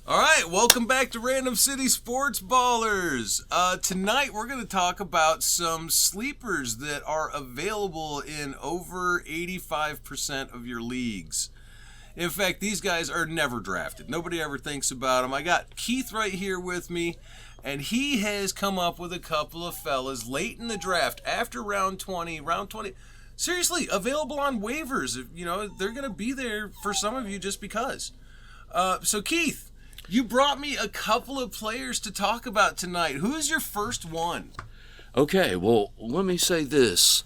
All right, welcome back to Random City Sportsballers. Tonight we're going to talk about some sleepers that are available in over 85% of your leagues. In fact, these guys are never drafted. Nobody ever thinks about them. I got Keith right here with me, and he has come up with a couple of fellas late in the draft, after round 20. Seriously, available on waivers. They're going to be there for some of you just because. So Keith, you brought me a couple of players to talk about tonight. Who is your first one? Okay, well, let me say this.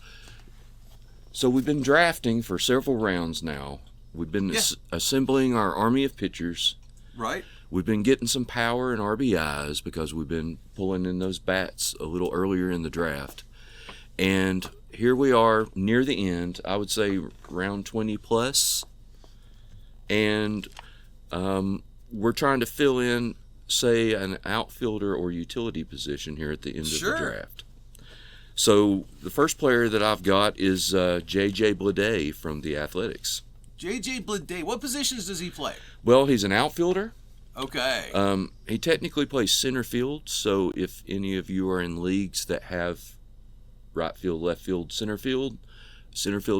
So we've been drafting for several rounds now. We've been assembling our army of pitchers. Right. We've been getting some power and RBIs because we've been pulling in those bats a little earlier in the draft. And here we are near the end, I would say round 20 plus. And we're trying to fill in, say, an outfielder or utility position here at the end of the draft. So the first player that I've got is J.J. Bleday from the Athletics. J.J. Bleday, what positions does he play? Well, he's an outfielder. Okay. He technically plays center field, so if any of you are in leagues that have right field, left field, center field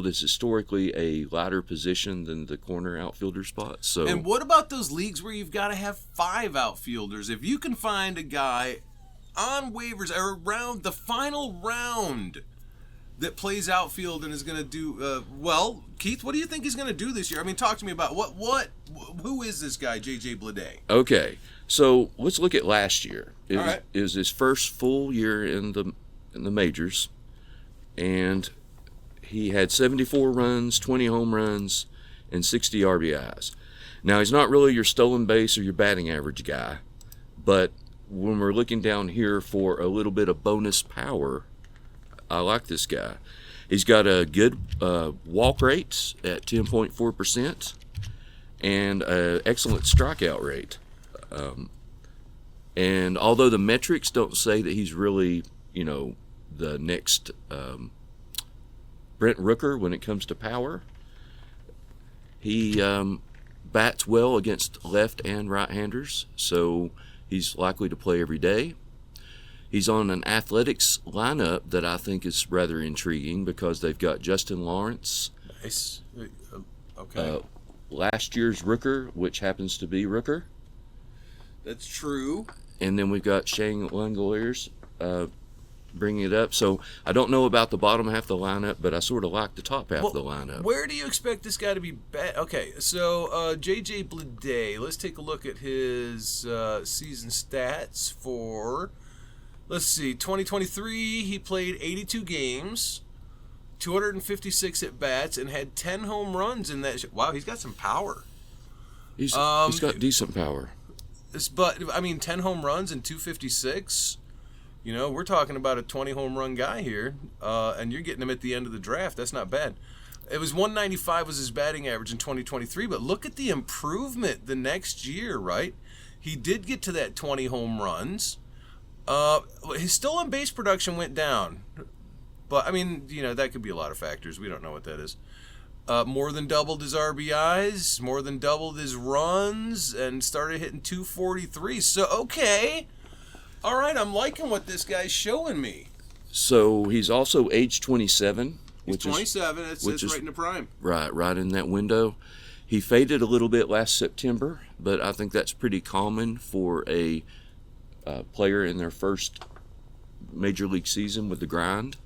is historically a lighter position than the corner outfielder spot. So, and what about those leagues where you've got to have 5 outfielders? If you can find a guy on waivers or around the final round that plays outfield and is going to do well, Keith, what do you think he's going to do this year? I mean, talk to me about who is this guy, J.J. Bleday? Okay, so let's look at last year. It right. was his first full year in the majors, and he had 74 runs, 20 home runs, and 60 RBIs. Now, he's not really your stolen base or your batting average guy, but when we're looking down here for a little bit of bonus power, I like this guy. He's got a good walk rate at 10.4% and an excellent strikeout rate. And although the metrics don't say that he's really, the next Brent Rooker when it comes to power, he bats well against left and right-handers, so he's likely to play every day. He's on an Athletics lineup that I think is rather intriguing because they've got Justin Lawrence. Nice. Okay. Last year's Rooker, which happens to be Rooker. That's true. And then we've got Shane Langoliers bringing it up. So I don't know about the bottom half of the lineup, but I sort of like the top half of the lineup. Where do you expect this guy to be? Okay, so J.J. Bleday, let's take a look at his season stats for... Let's see, 2023, he played 82 games, 256 at-bats, and had 10 home runs in that. Wow, he's got some power. He's got decent power. But, 10 home runs and 256, we're talking about a 20 home run guy here, and you're getting him at the end of the draft. That's not bad. It was 195 was his batting average in 2023, but look at the improvement the next year, right? He did get to that 20 home runs. His stolen base production went down, but that could be a lot of factors. We don't know what that is. More than doubled his RBIs, more than doubled his runs, and started hitting 243. So, okay. All right, I'm liking what this guy's showing me. So he's also age 27. He's 27. It says right in the prime. Right in that window. He faded a little bit last September, but I think that's pretty common for a player in their first major league season with the grind.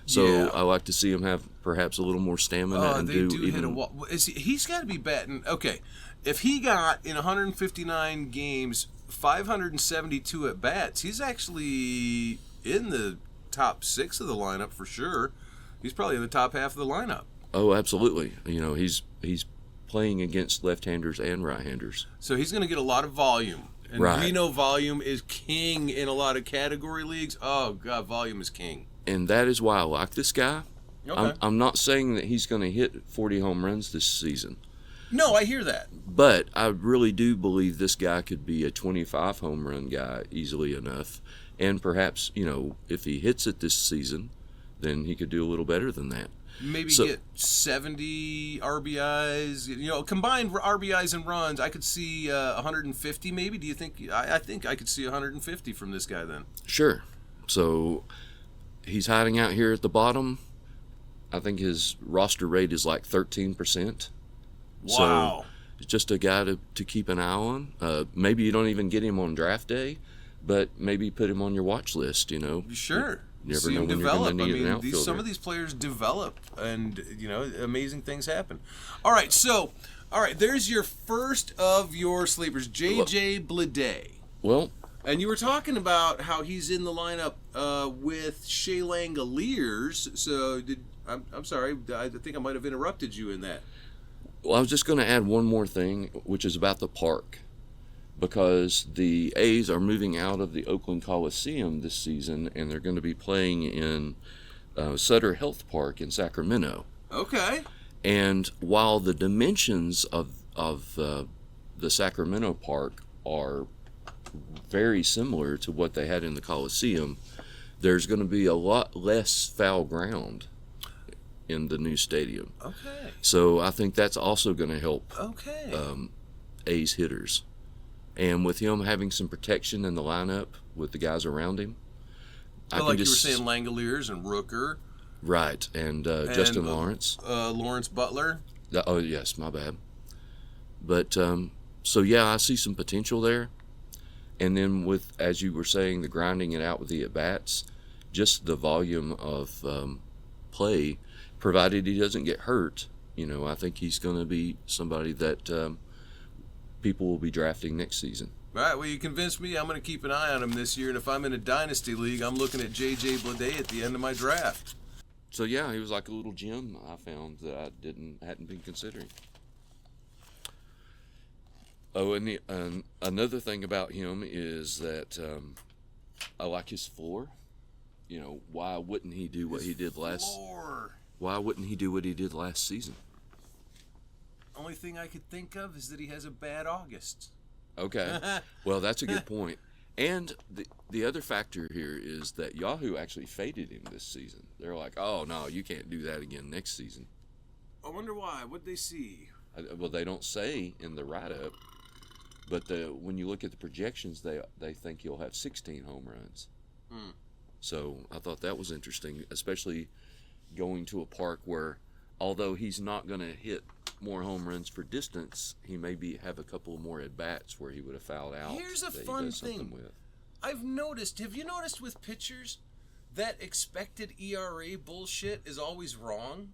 So I like to see him have perhaps a little more stamina and hit a wall. He's got to be batting. Okay, if he got in 159 games 572 at bats, he's actually in the top 6 of the lineup for sure. He's probably in the top half of the lineup. Oh, absolutely. He's playing against left-handers and right-handers. So he's going to get a lot of volume. And right. We know volume is king in a lot of category leagues. Oh, God, volume is king. And that is why I like this guy. Okay. I'm not saying that he's going to hit 40 home runs this season. No, I hear that. But I really do believe this guy could be a 25 home run guy easily enough. And perhaps, if he hits it this season, then he could do a little better than that. Maybe So- get 70 RBIs. Combined RBIs and runs, I could see 150 maybe. Do you think? I think I could see 150 from this guy then. Sure. So he's hiding out here at the bottom. I think his roster rate is like 13%. Wow. So it's just a guy to keep an eye on. Maybe you don't even get him on draft day, but maybe put him on your watch list, Sure. You never See know him when develop. you're going to need an Some outfielder. of these players develop, and amazing things happen. All right, there's your first of your sleepers, JJ Bleday. Well, And you were talking about how he's in the lineup with Shea Langoliers. So I'm sorry, I think I might have interrupted you in that. I was just going to add one more thing, which is about the park, because the A's are moving out of the Oakland Coliseum this season, and they're going to be playing in Sutter Health Park in Sacramento. Okay. And while the dimensions of the Sacramento Park are very similar to what they had in the Coliseum, there's going to be a lot less foul ground in the new stadium. Okay. So I think that's also going to help Okay. A's hitters. And with him having some protection in the lineup with the guys around him, I can like just, you were saying, Langoliers and Rooker. right, and Justin Lawrence. Lawrence Butler. Oh yes, my bad. But so yeah, I see some potential there. And then with, as you were saying, the grinding it out with the at bats, just the volume of play, provided he doesn't get hurt. I think he's going to be somebody that people will be drafting next season. All right, well, you convinced me. I'm going to keep an eye on him this year, and if I'm in a dynasty league, I'm looking at J.J. Bleday at the end of my draft. So yeah, he was like a little gem I found that I hadn't been considering. Oh, and another thing about him is that I like his floor. Why wouldn't he do what he did last? Why wouldn't he do what he did last season? Only thing I could think of is that he has a bad August. Okay, well that's a good point. And the other factor here is that Yahoo actually faded him this season. They're like, oh no, you can't do that again next season. I wonder why. What'd they see? Well, they don't say in the write-up, but when you look at the projections, they think he'll have 16 home runs. So I thought that was interesting, especially going to a park where, although he's not going to hit more home runs for distance, he maybe have a couple more at bats where he would have fouled out. Here's a that he fun does something thing. with. Have you noticed with pitchers that expected ERA bullshit is always wrong?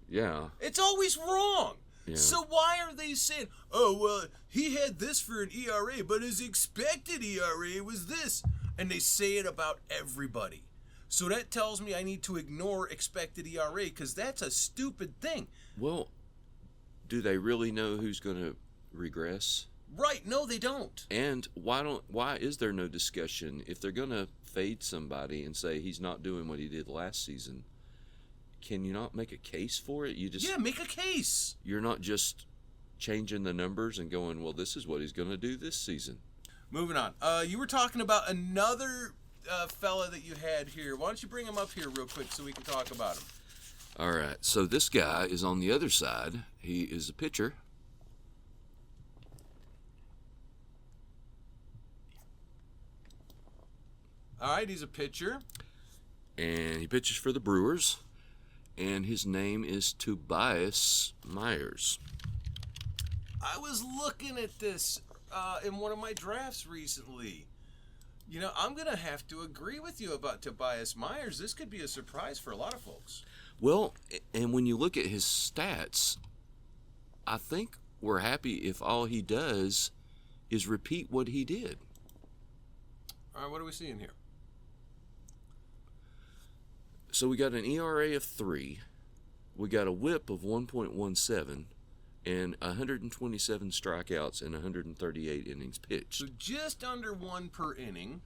Yeah. It's always wrong. Yeah. So why are they saying, oh, well, he had this for an ERA, but his expected ERA was this? And they say it about everybody. So that tells me I need to ignore expected ERA because that's a stupid thing. Well, do they really know who's going to regress? Right, no, they don't. And why is there no discussion if they're going to fade somebody and say he's not doing what he did last season? Can you not make a case for it? Yeah, make a case. You're not just changing the numbers and going, well, this is what he's going to do this season. Moving on. You were talking about another fella that you had here. Why don't you bring him up here real quick so we can talk about him? All right. So this guy is on the other side. He is a pitcher. All right, he's a pitcher. And he pitches for the Brewers. And his name is Tobias Myers. I was looking at this in one of my drafts recently. I'm going to have to agree with you about Tobias Myers. This could be a surprise for a lot of folks. Well, and when you look at his stats, I think we're happy if all he does is repeat what he did. All right, what are we seeing here? So we got an ERA of 3. We got a WHIP of 1.17 and 127 strikeouts and 138 innings pitched. So just under 1 per inning.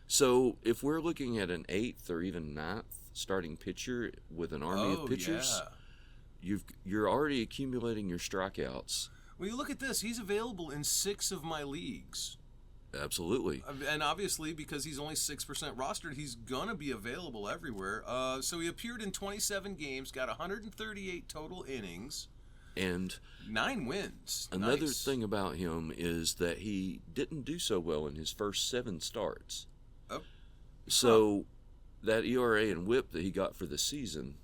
So if we're looking at an 8th or even 9th starting pitcher with an army of pitchers, you're already accumulating your strikeouts. Well, you look at this. He's available in 6 of my leagues. Absolutely. And obviously, because he's only 6% rostered, he's going to be available everywhere. So he appeared in 27 games, got 138 total innings, And 9 wins. another Nice. thing about him is that he didn't do so well in his first 7 starts. Oh, So that ERA and WHIP that he got for the season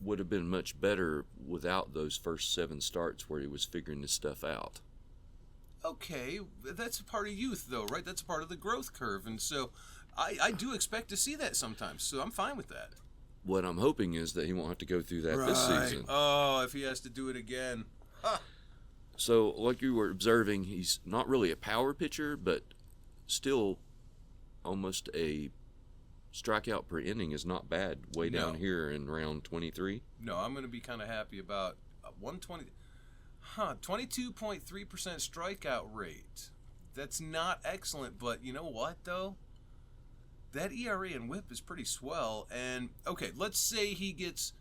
would have been much better without those first 7 starts where he was figuring this stuff out. okay, that's a part of youth, though, right? That's a part of the growth curve. And so I do expect to see that sometimes. So I'm fine with that. What I'm hoping is that he won't have to go through that this season. Oh, if he has to do it again. So, like you were observing, he's not really a power pitcher, but still almost a strikeout per inning is not bad way No. down here in round 23. No, I'm going to be kind of happy about 120. 22.3% strikeout rate. That's not excellent, but you know what, though? That ERA and WHIP is pretty swell. And, okay, let's say he gets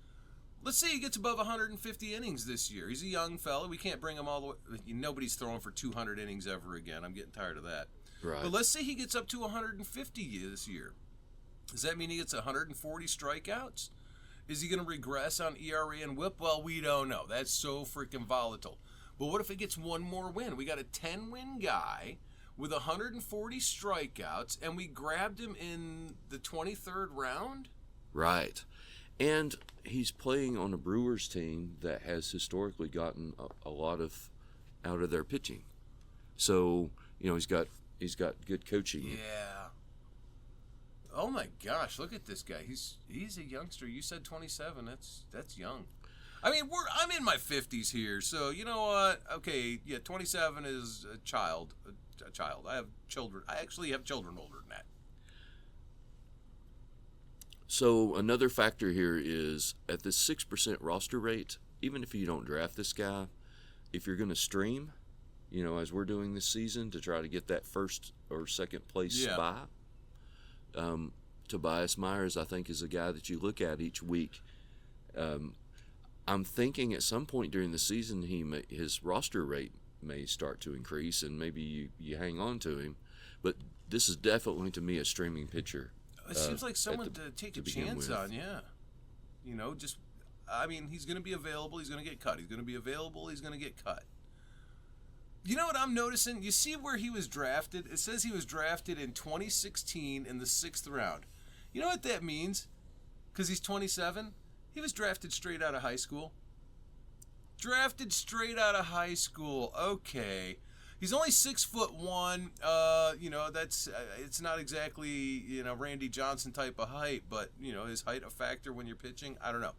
above 150 innings this year. He's a young fella. We can't bring him all the way. Nobody's throwing for 200 innings ever again. I'm getting tired of that. Right. But let's say he gets up to 150 this year. Does that mean he gets 140 strikeouts? Is he going to regress on ERA and WHIP? Well, we don't know. That's so freaking volatile. But what if it gets one more win? We got a 10-win guy with 140 strikeouts, and we grabbed him in the 23rd round? Right. And he's playing on a Brewers team that has historically gotten a lot of out of their pitching. So, he's got good coaching. Yeah. Oh my gosh, look at this guy. He's a youngster. You said 27. That's young. I mean, I'm in my 50s here, so you know what? Okay, yeah, 27 is a child. A child. I have children. I actually have children older than that. So another factor here is at this 6% roster rate, even if you don't draft this guy, if you're going to stream, as we're doing this season to try to get that first or second place spot, Tobias Myers, I think, is a guy that you look at each week. I'm thinking at some point during the season his roster rate may start to increase, and maybe you hang on to him. But this is definitely, to me, a streaming pitcher. It seems like someone to take a chance on, yeah. He's going to be available. He's going to get cut. He's going to be available. He's going to get cut. You know what I'm noticing? You see where he was drafted? It says he was drafted in 2016 in the 6th round. You know what that means? Because he's 27. He was drafted straight out of high school. Drafted straight out of high school. Okay. He's only 6'1". That's it's not exactly Randy Johnson type of height, but is height a factor when you're pitching? I don't know.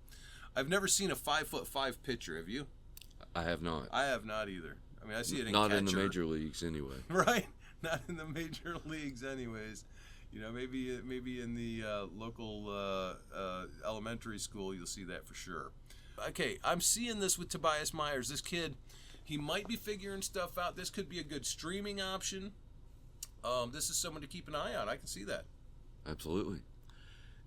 I've never seen a 5'5" pitcher. Have you? I have not. I have not either. I mean, I see it in not catcher. in the major leagues anyway. Right? Not in the major leagues, anyways. Maybe in the local elementary school you'll see that for sure. Okay, I'm seeing this with Tobias Myers. This kid, he might be figuring stuff out. This could be a good streaming option. This is someone to keep an eye on. I can see that. Absolutely.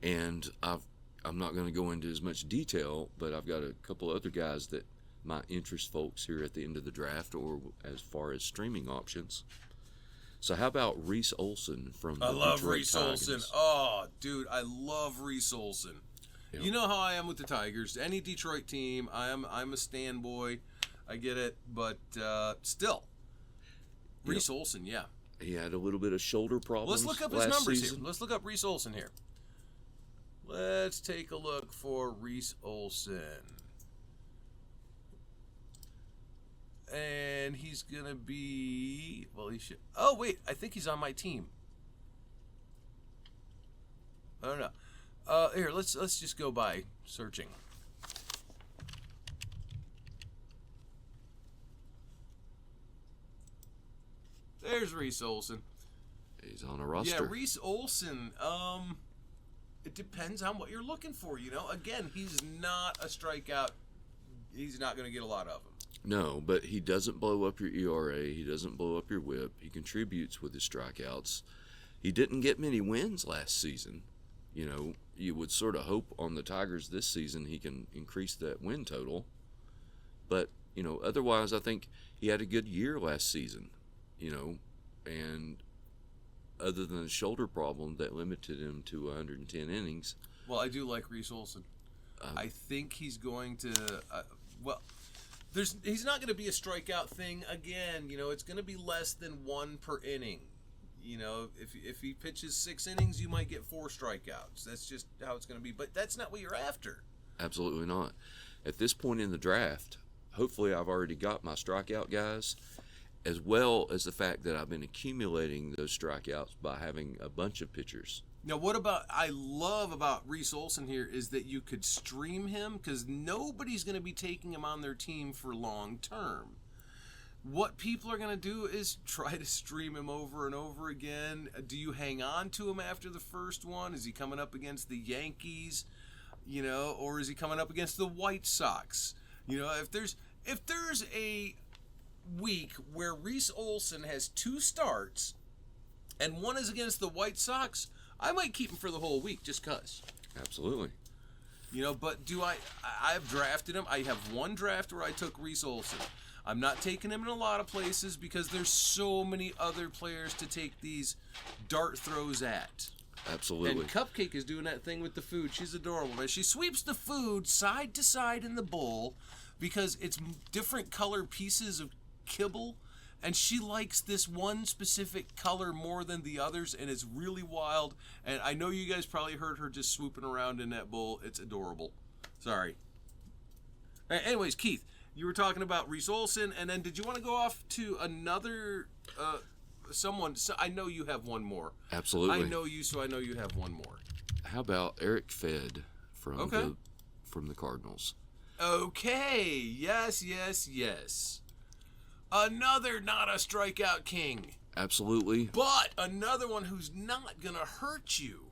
And I'm not going to go into as much detail, but I've got a couple other guys that might interest folks here at the end of the draft or as far as streaming options. So how about Reese Olson from the I love Detroit Reese Tigers? Olson. Oh, dude, I love Reese Olson. Yep. You know how I am with the Tigers. Any Detroit team, I'm a stan boy. I get it, but still, Reese Olson, yeah. He had a little bit of shoulder problems. Let's look up his last numbers season. here. Let's look up Reese Olson here. Let's take a look for Reese Olson. And he's going to be, well, he should, oh, wait, I think he's on my team. I don't know. Here, let's just go by searching. There's Reese Olson. He's on a roster. Yeah, Reese Olson. It depends on what you're looking for. Again, he's not a strikeout. He's not going to get a lot of them. No, but he doesn't blow up your ERA. He doesn't blow up your WHIP. He contributes with his strikeouts. He didn't get many wins last season. You would sort of hope on the Tigers this season he can increase that win total. But, otherwise I think he had a good year last season. and other than the shoulder problem that limited him to 110 innings. Well, I do like Reese Olson. I think he's going to. He's not going to be a strikeout thing again. It's going to be less than 1 per inning. If he pitches 6 innings, you might get 4 strikeouts. That's just how it's going to be. But that's not what you're after. Absolutely not. At this point in the draft, hopefully I've already got my strikeout guys, as well as the fact that I've been accumulating those strikeouts by having a bunch of pitchers. Now, I love about Reese Olson here is that you could stream him because nobody's going to be taking him on their team for long term. What people are going to do is try to stream him over and over again. Do you hang on to him after the first one? Is he coming up against the Yankees, or is he coming up against the White Sox? If there's a week where Reese Olson has 2 starts and one is against the White Sox, I might keep him for the whole week just because. Absolutely. But I've drafted him. I have 1 draft where I took Reese Olson. I'm not taking him in a lot of places because there's so many other players to take these dart throws at. Absolutely. And Cupcake is doing that thing with the food. She's adorable, man. She sweeps the food side to side in the bowl because it's different color pieces of kibble, and she likes this one specific color more than the others, and it's really wild. And I know you guys probably heard her just swooping around in that bowl. It's adorable. Sorry. Anyways, Keith, you were talking about Reese Olson, and then did you want to go off to another someone? So I know you have one more. Absolutely. I know you, so I know you have one more. How about Eric Fed from the Cardinals? Okay. Yes. Another not a strikeout king. Absolutely. But another one who's not going to hurt you.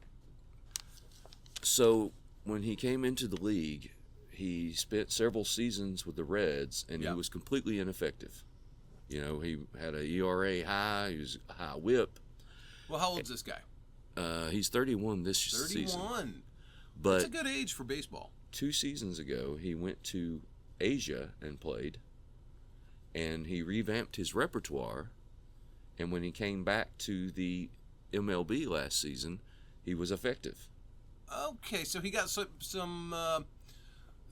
So when he came into the league, he spent several seasons with the Reds, and he was completely ineffective. He had a ERA high. He was a high whip. Well, how old's this guy? He's 31 this season. 31. But that's a good age for baseball. 2 seasons ago, he went to Asia and played, and he revamped his repertoire. And when he came back to the MLB last season, he was effective. Okay, so he got some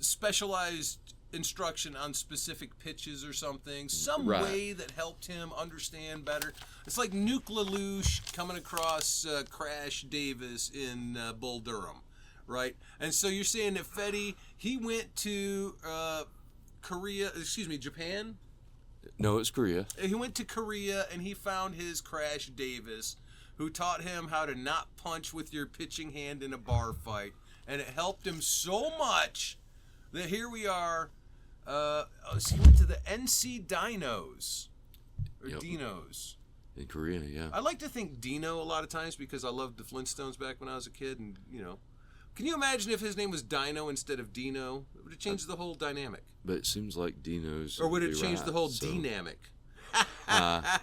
specialized instruction on specific pitches or something, some way that helped him understand better. It's like Nuke LaLoosh coming across Crash Davis in Bull Durham, right? And so you're saying that Fetty, he went to Japan? No, it's Korea. He went to Korea and he found his Crash Davis, who taught him how to not punch with your pitching hand in a bar fight, and it helped him so much that here we are. He went to the NC Dinos. Or Dinos. In Korea, yeah. I like to think Dino a lot of times because I loved the Flintstones back when I was a kid. And, can you imagine if his name was Dino instead of Dino? It would have changed the whole dynamic. But it seems like Dino's... Or would it change the whole dynamic? Yeah.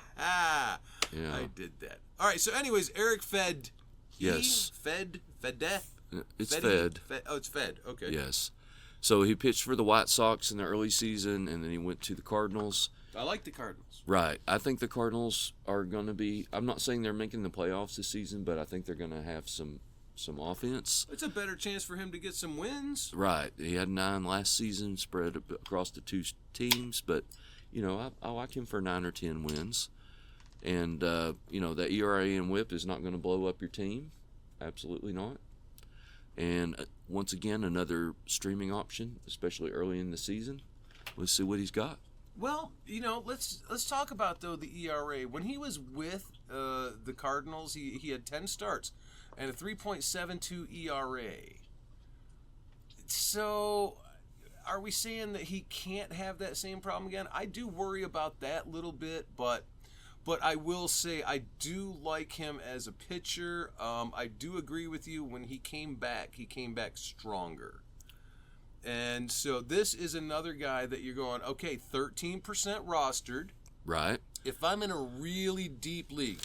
I did that. All right, so anyways, Eric Fed. Yes. Fed? It's Fed. Fed. Oh, it's Fed. Okay. Yes. So he pitched for the White Sox in the early season, and then he went to the Cardinals. I like the Cardinals. Right. I think the Cardinals are going to be... I'm not saying they're making the playoffs this season, but I think they're going to have some offense. It's a better chance for him to get some wins. Right. He had 9 last season spread across the 2 teams, but, I like him for 9 or 10 wins. And, that ERA and whip is not going to blow up your team. Absolutely not. And once again, another streaming option, especially early in the season. Let's see what he's got. Well, let's talk about, though, the ERA. When he was with the Cardinals, he had 10 starts and a 3.72 ERA. So are we saying that he can't have that same problem again? I do worry about that little bit, but I will say I do like him as a pitcher. I do agree with you. When he came back stronger. And so this is another guy that you're going, okay, 13% rostered. Right. If I'm in a really deep league,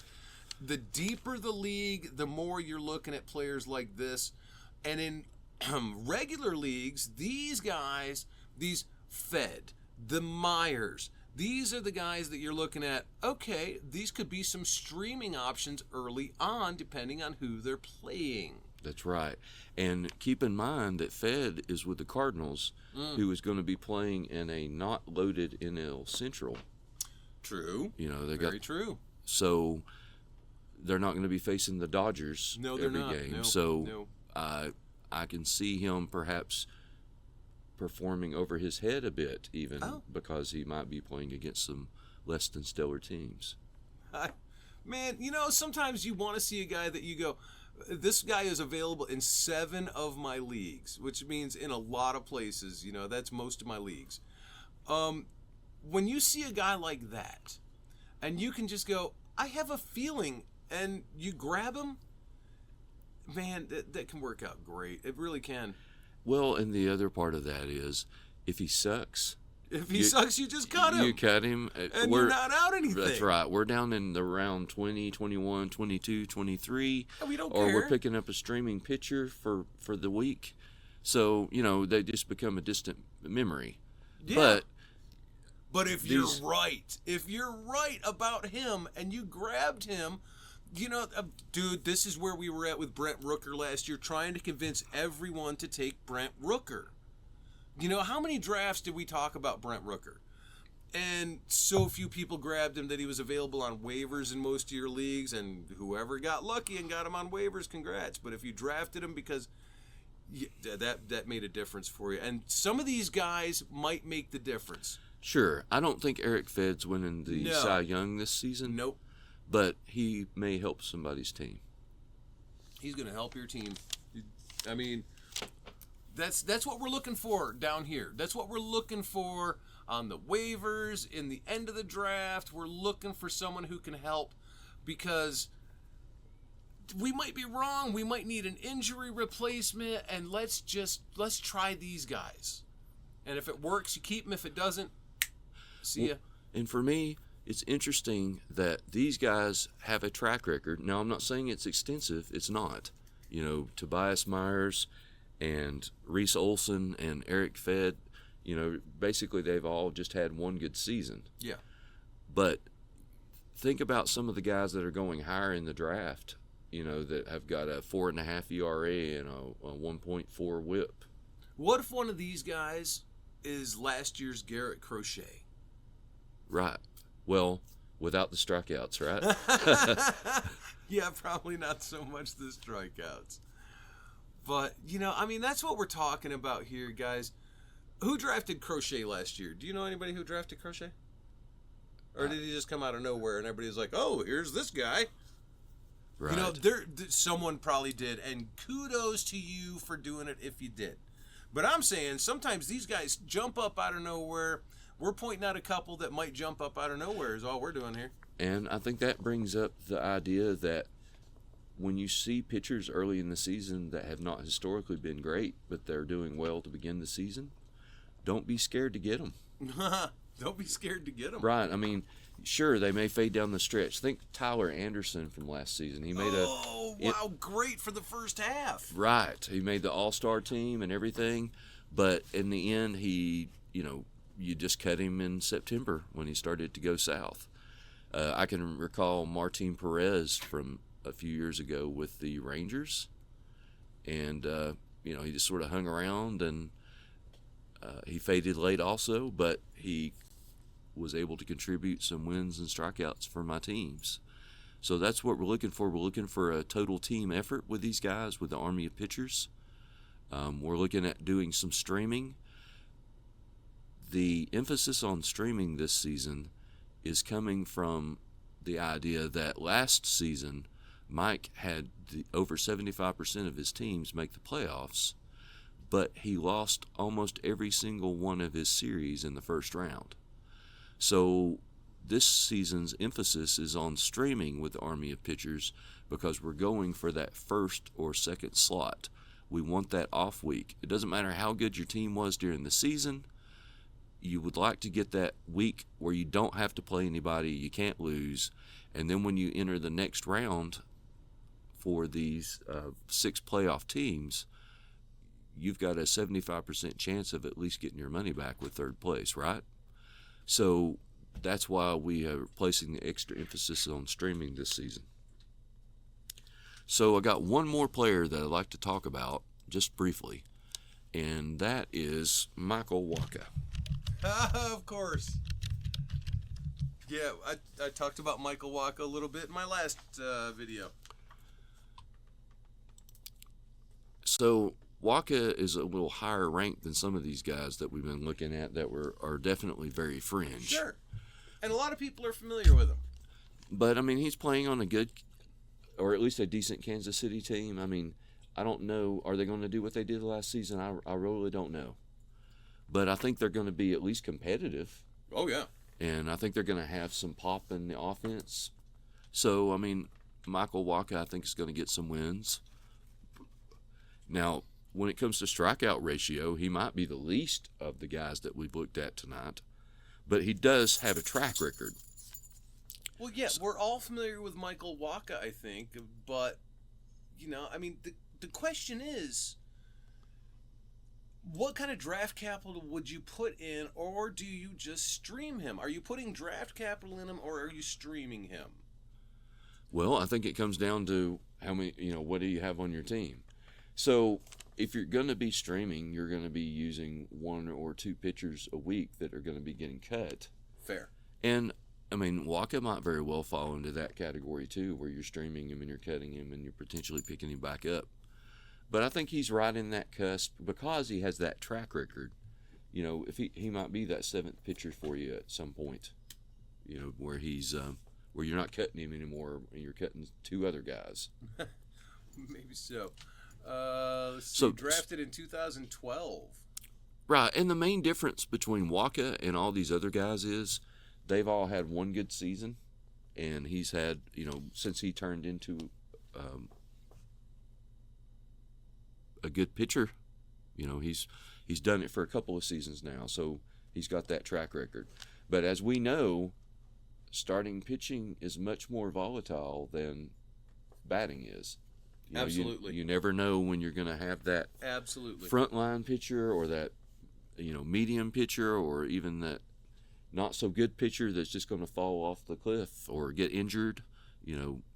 the deeper the league, the more you're looking at players like this. And in regular leagues, these guys, these Fed, the Myers, These are the guys that you're looking at. Okay, these could be some streaming options early on, depending on who they're playing. That's right. And keep in mind that Fed is with the Cardinals, who is going to be playing in a not loaded NL Central. True. They Very true. So they're not going to be facing the Dodgers No, they're every not. game. No, so no. I can see him perhaps performing over his head a bit, even because he might be playing against some less than stellar teams. Man, sometimes you want to see a guy that you go, this guy is available in 7 of my leagues, which means in a lot of places. That's most of my leagues. When you see a guy like that, and you can just go, I have a feeling, and you grab him, man, that can work out great. It really can. Well, and the other part of that is, if he sucks, you just cut him. You cut him. And you're not out anything. That's right. We're down in the round 20, 21, 22, 23. And we don't or care. We're picking up a streaming pitcher for the week. So, they just become a distant memory. Yeah. But if you're right about him and you grabbed him, dude, this is where we were at with Brent Rooker last year, trying to convince everyone to take Brent Rooker. How many drafts did we talk about Brent Rooker? And so few people grabbed him that he was available on waivers in most of your leagues, and whoever got lucky and got him on waivers, congrats. But if you drafted him because that made a difference for you. And some of these guys might make the difference. Sure. I don't think Eric Fed's winning the Cy Young this season. Nope. But he may help somebody's team. He's going to help your team. I mean, that's what we're looking for down here. That's what we're looking for on the waivers, in the end of the draft. We're looking for someone who can help, because we might be wrong. We might need an injury replacement, and let's try these guys. And if it works, you keep them. If it doesn't, see ya. And for me, it's interesting that these guys have a track record. Now, I'm not saying it's extensive. It's not. Tobias Myers and Reese Olson and Eric Fed, basically they've all just had one good season. Yeah. But think about some of the guys that are going higher in the draft, that have got a 4.5 ERA and a 1.4 WHIP. What if one of these guys is last year's Garrett Crochet? Right. Well, without the strikeouts, right? Yeah, probably not so much the strikeouts. But, that's what we're talking about here, guys. Who drafted Crochet last year? Do you know anybody who drafted Crochet? Or did he just come out of nowhere and everybody's like, oh, here's this guy? Right. Someone probably did, and kudos to you for doing it if you did. But I'm saying sometimes these guys jump up out of nowhere. We're pointing out a couple that might jump up out of nowhere is all we're doing here. And I think that brings up the idea that when you see pitchers early in the season that have not historically been great, but they're doing well to begin the season, don't be scared to get them. Don't be scared to get them. Right. I mean, sure, they may fade down the stretch. Think Tyler Anderson from last season. He made great for the first half. Right. He made the All-Star team and everything, but in the end, you just cut him in September when he started to go south. I can recall Martin Perez from a few years ago with the Rangers, and he just sort of hung around, and he faded late also, but he was able to contribute some wins and strikeouts for my teams. So that's what we're looking for. We're looking for a total team effort with these guys, with the army of pitchers. We're looking at doing some streaming. The emphasis on streaming this season is coming from the idea that last season Mike had over 75% of his teams make the playoffs, but he lost almost every single one of his series in the first round. So this season's emphasis is on streaming with the army of pitchers, because we're going for that first or second slot. We want that off week. It doesn't matter how good your team was during the season. You would like to get that week where you don't have to play anybody, you can't lose, and then when you enter the next round for these 6 playoff teams, you've got a 75% chance of at least getting your money back with third place, right? So that's why we are placing the extra emphasis on streaming this season. So I got one more player that I'd like to talk about just briefly, and that is Michael Wacha. Of course. Yeah, I talked about Michael Wacha a little bit in my last video. So Wacha is a little higher ranked than some of these guys that we've been looking at that are definitely very fringe. Sure. And a lot of people are familiar with him. But, I mean, he's playing on a good, or at least a decent Kansas City team. I mean, I don't know. Are they going to do what they did last season? I really don't know. But I think they're going to be at least competitive. Oh, yeah. And I think they're going to have some pop in the offense. So, I mean, Michael Wacha, I think, is going to get some wins. Now, when it comes to strikeout ratio, he might be the least of the guys that we've looked at tonight. But he does have a track record. Well, yeah, we're all familiar with Michael Wacha, I think. But, you know, I mean, the question is, what kind of draft capital would you put in, or do you just stream him? Are you putting draft capital in him, or are you streaming him? Well, I think it comes down to how many, what do you have on your team? So if you're going to be streaming, you're going to be using 1 or 2 pitchers a week that are going to be getting cut. Fair. And, I mean, Wacha might very well fall into that category too, where you're streaming him and you're cutting him and you're potentially picking him back up. But I think he's right in that cusp because he has that track record. If he might be that 7th pitcher for you at some point, where he's where you're not cutting him anymore and you're cutting 2 other guys. Maybe so. Let's see, drafted in 2012. Right, and the main difference between Wacha and all these other guys is they've all had one good season, and he's had, since he turned into a good pitcher, he's done it for a couple of seasons now, so he's got that track record. But as we know, starting pitching is much more volatile than batting is. Absolutely. You never know when you're going to have that frontline pitcher or that medium pitcher or even that not so good pitcher that's just going to fall off the cliff or get injured.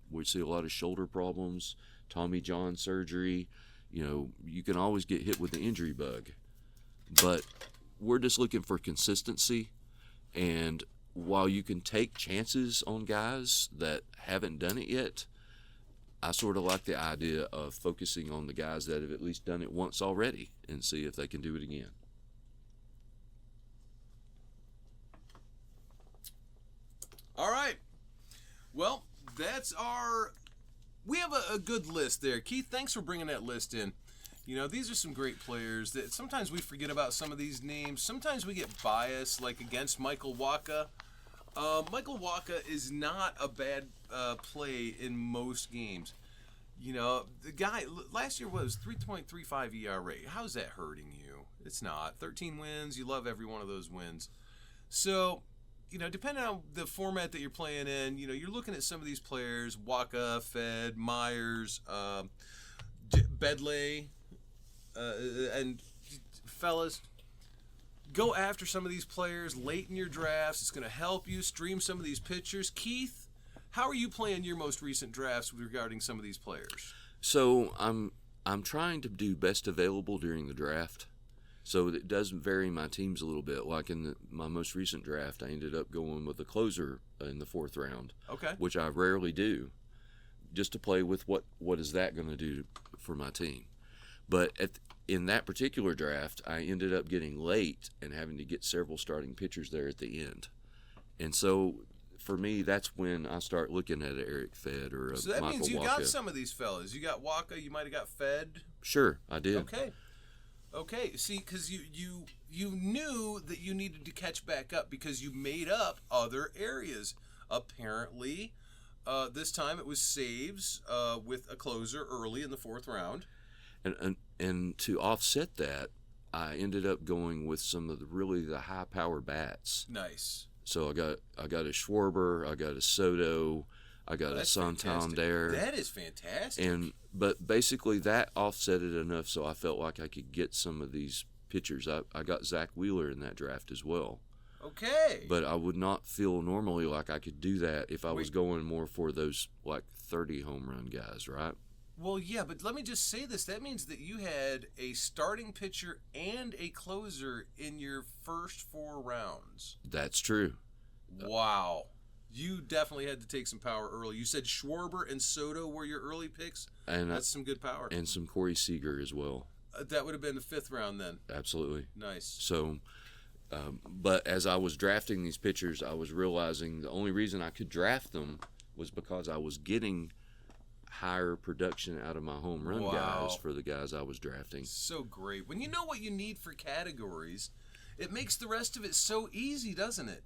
We see a lot of shoulder problems, Tommy John surgery. You can always get hit with the injury bug. But we're just looking for consistency. And while you can take chances on guys that haven't done it yet, I sort of like the idea of focusing on the guys that have at least done it once already and see if they can do it again. All right. Well, we have a good list there. Keith, thanks for bringing that list in. These are some great players that sometimes we forget about some of these names. Sometimes we get biased, like against Michael Wacha. Michael Wacha is not a bad play in most games. The guy last year was 3.35 ERA. How's that hurting you? It's not. 13 wins. You love every one of those wins. So, depending on the format that you're playing in, you're looking at some of these players: Wacha, Fed, Myers, Bedley, and fellas. Go after some of these players late in your drafts. It's going to help you stream some of these pitchers. Keith, how are you playing your most recent drafts regarding some of these players? So I'm trying to do best available during the draft. So it does vary my teams a little bit. Like in my most recent draft, I ended up going with a closer in the 4th round. Okay. Which I rarely do, just to play with what is that going to do for my team. But in that particular draft, I ended up getting late and having to get several starting pitchers there at the end. And so, for me, that's when I start looking at an Eric Fed or a So that Michael means you Wacha. got some of these fellas. You got Wacha, you might have got Fed. Sure, I did. Okay. See, because you knew that you needed to catch back up because you made up other areas. Apparently, this time it was saves with a closer early in the 4th round. And to offset that, I ended up going with some of the high power bats. Nice. So I got a Schwarber, I got a Soto, I got a Santander. That is fantastic. But basically that offset it enough so I felt like I could get some of these pitchers. I got Zach Wheeler in that draft as well. Okay. But I would not feel normally like I could do that if I was going more for those like 30 home run guys, right? Well, yeah, but let me just say this. That means that you had a starting pitcher and a closer in your first 4 rounds. That's true. Wow. You definitely had to take some power early. You said Schwarber and Soto were your early picks. And that's some good power. And some Corey Seager as well. That would have been the 5th round then. Absolutely. Nice. So, but as I was drafting these pitchers, I was realizing the only reason I could draft them was because I was getting higher production out of my home run guys for the guys I was drafting. So great. When you know what you need for categories, it makes the rest of it so easy, doesn't it?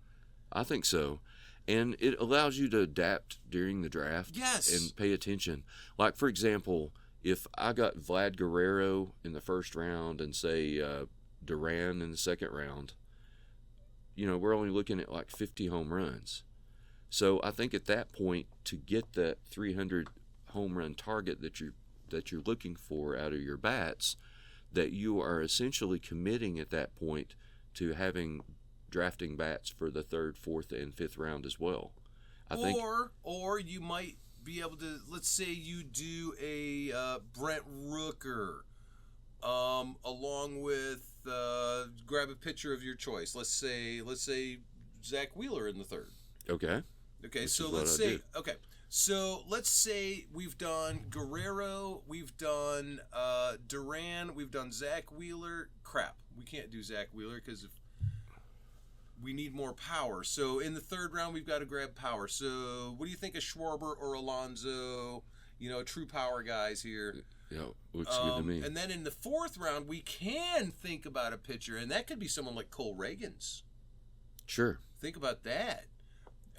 I think so. And it allows you to adapt during the draft. Yes. And pay attention. Like, for example, if I got Vlad Guerrero in the first round and, say, Duran in the second round, we're only looking at like 50 home runs. So I think at that point, to get that 300 home run target that you're looking for out of your bats, that you are essentially committing at that point to having drafting bats for the 3rd, 4th, and 5th round as well. Or you might be able to, let's say you do a Brent Rooker along with grab a pitcher of your choice. Let's say Zach Wheeler in the 3rd. Okay. So let's say we've done Guerrero, we've done Duran, we've done Zach Wheeler. Crap, we can't do Zach Wheeler because we need more power. So in the 3rd round, we've got to grab power. So what do you think of Schwarber or Alonso? True power guys here. Yeah, looks good to me. And then in the 4th round, we can think about a pitcher, and that could be someone like Cole Reagans. Sure. Think about that.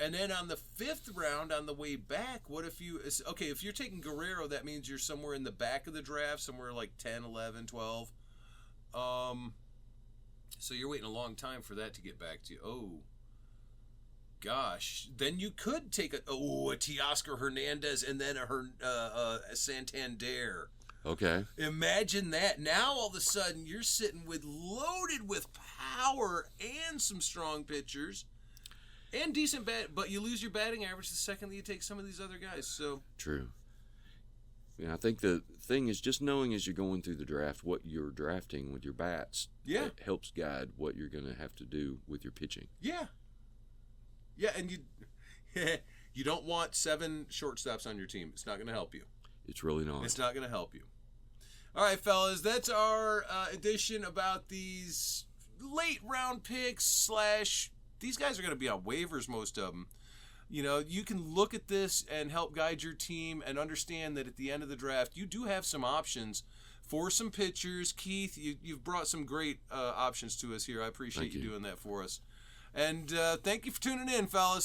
And then on the 5th round, on the way back, what if if you're taking Guerrero, that means you're somewhere in the back of the draft, somewhere like 10, 11, 12. So you're waiting a long time for that to get back to you. Oh, gosh. Then you could take a Teoscar Hernandez and then a Santander. Okay. Imagine that. Now all of a sudden you're sitting loaded with power and some strong pitchers. And decent bat, but you lose your batting average the second that you take some of these other guys. So true. Yeah, I think the thing is just knowing as you're going through the draft what you're drafting with your bats. Yeah, it helps guide what you're going to have to do with your pitching. Yeah, and you don't want 7 shortstops on your team. It's not going to help you. It's really not. It's not going to help you. All right, fellas, that's our edition about these late round picks / these guys are going to be on waivers, most of them. You can look at this and help guide your team and understand that at the end of the draft, you do have some options for some pitchers. Keith, you've brought some great options to us here. I appreciate you doing that for us. And thank you for tuning in, fellas.